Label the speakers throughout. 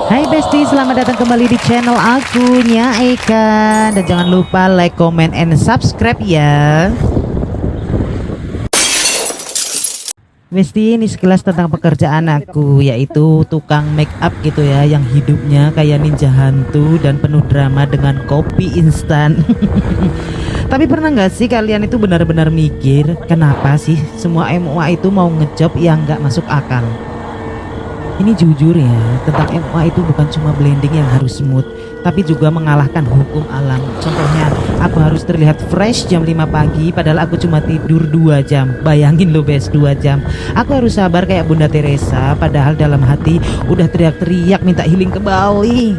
Speaker 1: Hai Besti, selamat datang kembali di channel aku Nya Eka. Dan jangan lupa like, comment, and subscribe ya. Besti, ini sekilas tentang pekerjaan aku, yaitu tukang make up gitu ya, yang hidupnya kayak ninja hantu dan penuh drama dengan kopi instan. Tapi pernah nggak sih kalian itu benar-benar mikir kenapa sih semua MUA itu mau ngejob yang nggak masuk akal? Ini jujur ya, tentang MUA itu bukan cuma blending yang harus smooth, tapi juga mengalahkan hukum alam. Contohnya, aku harus terlihat fresh jam 5 pagi, padahal aku cuma tidur 2 jam. Bayangin lo bes, 2 jam. Aku harus sabar kayak Bunda Teresa, padahal dalam hati udah teriak-teriak minta healing ke Bali.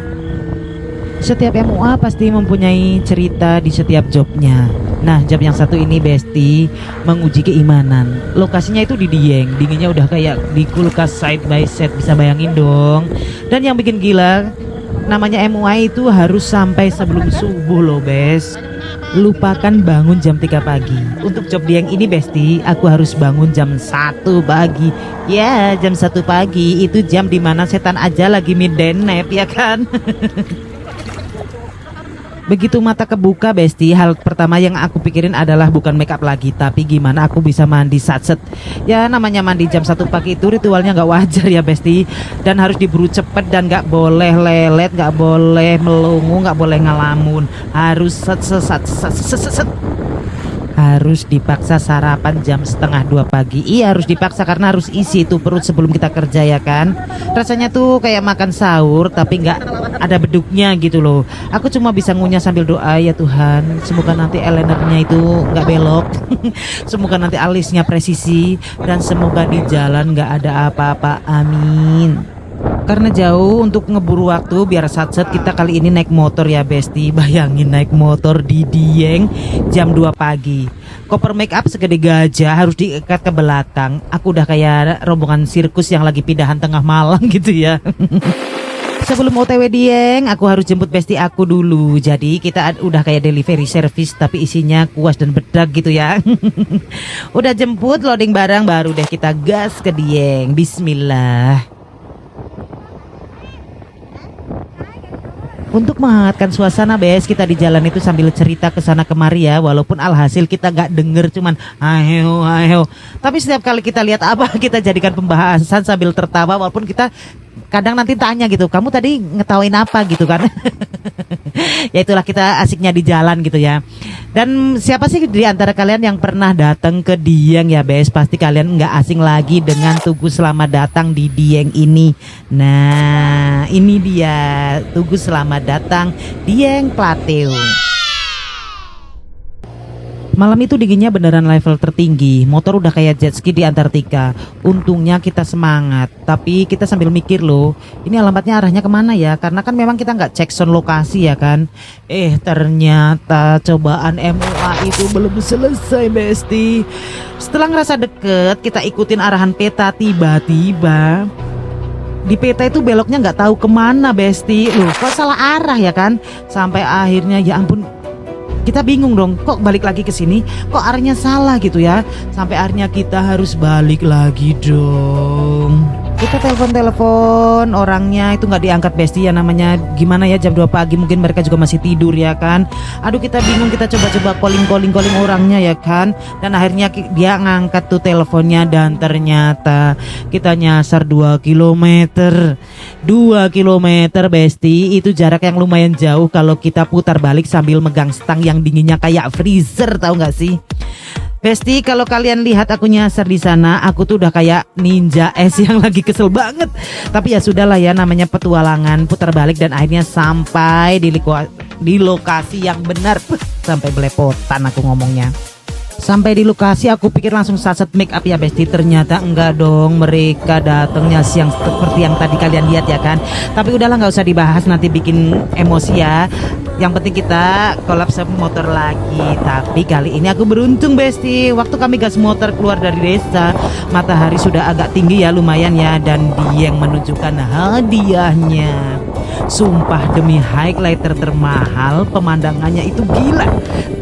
Speaker 1: Setiap MUA pasti mempunyai cerita di setiap jobnya. Nah, job yang satu ini Besti menguji keimanan. Lokasinya itu di Dieng, dinginnya udah kayak di kulkas side by side, bisa bayangin dong. Dan yang bikin gila, namanya MUA itu harus sampai sebelum subuh loh Bes. Lupakan bangun jam 3 pagi. Untuk job Dieng ini Besti, aku harus bangun jam 1 pagi. Ya, jam 1 pagi itu jam dimana setan aja lagi midday nap, ya kan? Begitu mata kebuka Besti, hal pertama yang aku pikirin adalah bukan make up lagi, tapi gimana aku bisa mandi satset. Ya namanya mandi jam 1 pagi itu ritualnya nggak wajar ya Besti. Dan harus diburu cepet dan nggak boleh lelet, nggak boleh melungu, nggak boleh ngelamun. Harus set. Harus dipaksa sarapan jam setengah 2 pagi. Iya harus dipaksa karena harus isi itu perut sebelum kita kerja ya kan. Rasanya tuh kayak makan sahur tapi nggak ada beduknya gitu loh. Aku cuma bisa ngunyah sambil doa, ya Tuhan semoga nanti eyelinernya itu nggak belok. Semoga nanti alisnya presisi. Dan semoga di jalan nggak ada apa-apa, amin. Karena jauh untuk ngeburu waktu biar satset kita kali ini naik motor ya Besti. Bayangin naik motor di Dieng jam 2 pagi. Koper make up segede gajah harus diikat ke belakang. Aku udah kayak rombongan sirkus yang lagi pindahan tengah malam gitu ya. Sebelum OTW Dieng, aku harus jemput Besti aku dulu. Jadi kita udah kayak delivery service tapi isinya kuas dan bedak gitu ya. Udah jemput, loading barang, baru deh kita gas ke Dieng. Bismillah. Untuk menghangatkan suasana Bes, kita di jalan itu sambil cerita ke sana kemari ya. Walaupun alhasil kita gak denger, cuman ayo. Tapi setiap kali kita lihat apa kita jadikan pembahasan sambil tertawa. Walaupun kita kadang nanti tanya gitu, kamu tadi ngetawain apa gitu kan. Ya itulah kita asiknya di jalan gitu ya. Dan siapa sih di antara kalian yang pernah datang ke Dieng ya Bes? Pasti kalian nggak asing lagi dengan Tugu Selamat Datang di Dieng ini. Nah ini dia Tugu Selamat Datang Dieng Plateau. Malam itu dinginnya beneran level tertinggi. Motor udah kayak jet ski di Antartika. Untungnya kita semangat. Tapi kita sambil mikir loh, ini alamatnya arahnya kemana ya? Karena kan memang kita nggak cek sound lokasi ya kan. Ternyata cobaan MUA itu belum selesai Besti. Setelah ngerasa deket, kita ikutin arahan peta. Tiba-tiba di peta itu beloknya nggak tahu kemana Besti. Loh kok salah arah ya kan? Sampai akhirnya ya ampun, kita bingung dong, kok balik lagi ke sini, kok arahnya salah gitu ya. Sampai akhirnya kita harus balik lagi dong. Kita telepon orangnya itu nggak diangkat Besti, ya namanya gimana ya jam 2 pagi mungkin mereka juga masih tidur ya kan. Aduh kita bingung, kita coba calling orangnya ya kan. Dan akhirnya dia ngangkat tuh teleponnya dan ternyata kita nyasar 2 kilometer. 2 kilometer Besti, itu jarak yang lumayan jauh kalau kita putar balik sambil megang stang yang dinginnya kayak freezer, tahu nggak sih? Besti, kalau kalian lihat aku nyasar di sana, aku tuh udah kayak ninja es yang lagi kesel banget. Tapi ya sudahlah ya, namanya petualangan, putar balik dan akhirnya sampai di lokasi yang benar. Sampai belepotan aku ngomongnya. Sampai di lokasi aku pikir langsung satset make up ya Besti. Ternyata enggak dong, mereka datangnya siang seperti yang tadi kalian lihat ya kan. Tapi udahlah nggak usah dibahas, nanti bikin emosi ya. Yang penting kita kolaps motor lagi. Tapi kali ini aku beruntung Besti. Waktu kami gas motor keluar dari desa, matahari sudah agak tinggi ya, lumayan ya. Dan dia yang menunjukkan hadiahnya. Sumpah demi highlighter termahal, pemandangannya itu gila.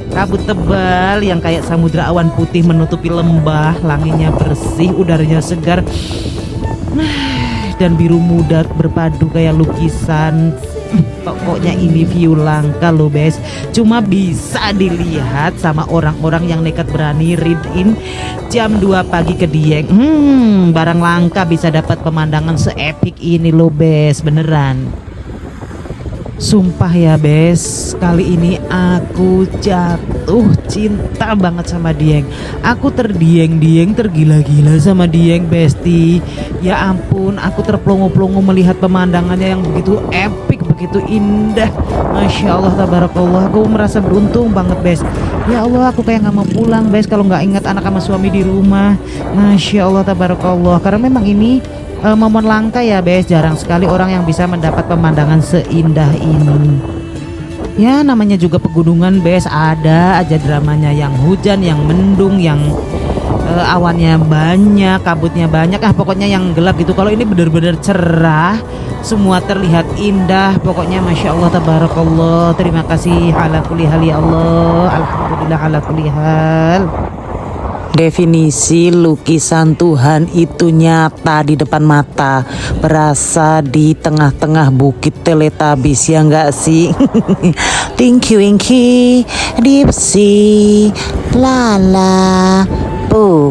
Speaker 1: Kabut tebal yang kayak samudra awan putih menutupi lembah, langitnya bersih, udaranya segar. dan biru muda berpadu kayak lukisan. Pokoknya ini view langka loh bes. Cuma bisa dilihat sama orang-orang yang nekat berani read in jam 2 pagi ke Dieng. Barang langka bisa dapat pemandangan seepik ini loh bes, beneran. Sumpah ya bes, kali ini aku jatuh cinta banget sama Dieng. Aku terdieng-dieng, tergila-gila sama Dieng besti. Ya ampun, aku terplongo-plongo melihat pemandangannya yang begitu epic, begitu indah. Masya Allah, tabarakallah. Aku merasa beruntung banget bes. Ya Allah, aku kayak gak mau pulang bes kalau nggak ingat anak sama suami di rumah. Masya Allah, tabarakallah. Karena memang ini momen langka ya bes, jarang sekali orang yang bisa mendapat pemandangan seindah ini. Ya namanya juga pegunungan bes, ada aja dramanya, yang hujan, yang mendung, yang awannya banyak, kabutnya banyak, pokoknya yang gelap gitu. Kalau ini benar-benar cerah, semua terlihat indah, pokoknya masya Allah, tabarakallah. Terima kasih ala kulli hal ya Allah, alhamdulillah ala kulli hal.
Speaker 2: Definisi lukisan Tuhan itu nyata di depan mata, berasa di tengah-tengah bukit Teletubbies, ya enggak sih? Tinky Winky, Dipsy, Lala, Pooh.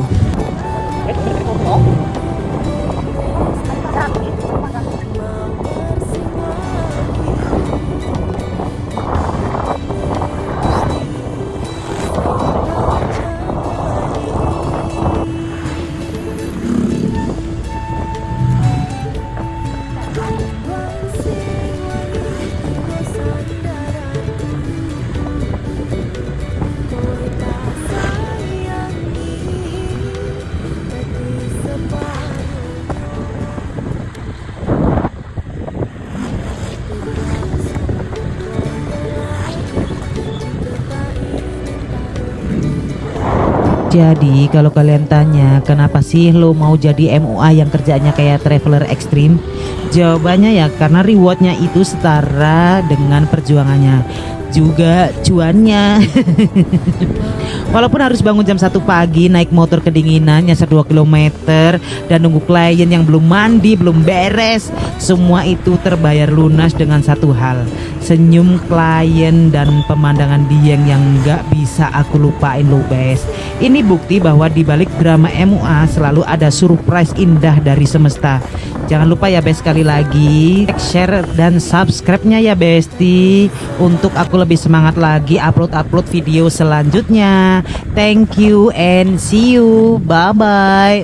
Speaker 1: Jadi kalau kalian tanya kenapa sih lo mau jadi MUA yang kerjanya kayak traveler ekstrim, jawabannya ya karena rewardnya itu setara dengan perjuangannya, juga cuannya. Walaupun harus bangun jam 1 pagi, naik motor kedinginan, nyasar 2 km, dan nunggu klien yang belum mandi, belum beres, semua itu terbayar lunas dengan satu hal, senyum klien dan pemandangan Dieng yang gak bisa aku lupain lo bes. Ini bukti bahwa di balik drama MUA selalu ada surprise indah dari semesta. Jangan lupa ya bes, sekali lagi like, share, dan subscribe-nya ya besti, untuk aku lebih semangat lagi upload video selanjutnya. Thank you and see you, bye bye.